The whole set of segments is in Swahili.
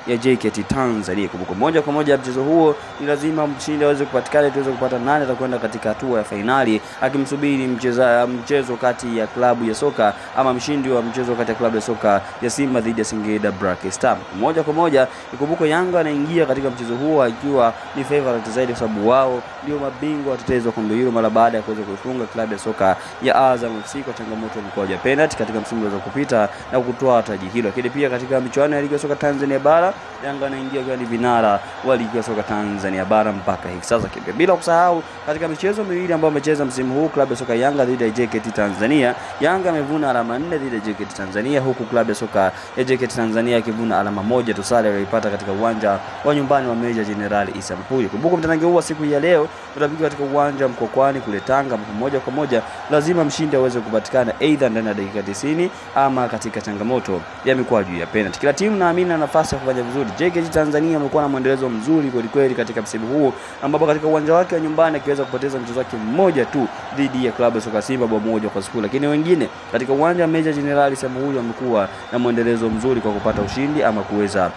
ya JKT Tanzania. Kumbuka moja kwa moja mchezo huo ni lazima mshindi aweze kupatikana tuweze kupata nani atakwenda katika hatua ya finali, akimsubiri mchezo kati ya klabu ya soka ama mshindi wa mchezo kati ya klabu ya soka ya Simba dhidi ya Singida Black Stars. Moja kwa moja ikumbuka Yanga anaingia katika mchezo huo akiwa ni favorite zaidi kwa sababu wao ndio mabingwa watetezi wa kombe hilo mara baada ya kuweza kuifunga klabu ya soka ya Azam FC kwa changamoto ya mkwaju ya penalty katika msimu uliopita na kutoa taji hilo. Lakini pia katika michuano ya ligi ya soka Tanzania bara Yanga anaingia kwa vinara wa ligi ya soka Tanzania bara mpaka hivi sasa. Bila kusahau katika michezo miwili ambayo amecheza msimu huu klabu ya soka Yanga dhidi ya JKT Tanzania, Yanga amevuna alama 4 dhidi ya JKT Tanzania, huku klabu ya soka ya JKT Tanzania ikivuna alama 1 tu, sare walipata katika uwanja wa nyumbani wa Meja Jenerali Isa Mpuyi. Kumbuka mtanange huu wa siku ya leo utapigwa katika uwanja Mkokwani kule Tanga. Moja kwa moja lazima mshindi aweze kupatikana aidha ndani ya dakika 90 ama katika changamoto ya mikwaju ya penalty. Kila timu naamini na nafasi ya kufanya vizuri. JKT Tanzania amekuwa na mwendelezo mzuri kweli katika msimu huu ambapo katika uwanja wake wa nyumbani akiweza kupoteza mchezo wake mmoja tu dhidi ya klabu ya soka Simba bao 1-0, lakini wengine katika uwanja wa Meja Jenerali Isa Mpuyi amekuwa na mwendelezo mzuri kwa kupata ushindi ama kuweza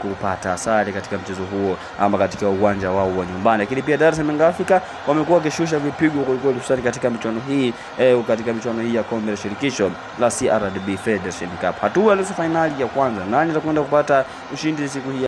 kupata sare katika mchezo huo ama katika uwanja wao wa nyumbani. Lakini pia Dar es Salaam Afrika wamekuwa wakishusha vipigo kweli hususan katika michuano hii ya kombe la shirikisho la CRDB Federation Cup. Hatua ya nusu finali ya kwanza, nani atakwenda kupata ushindi siku hii?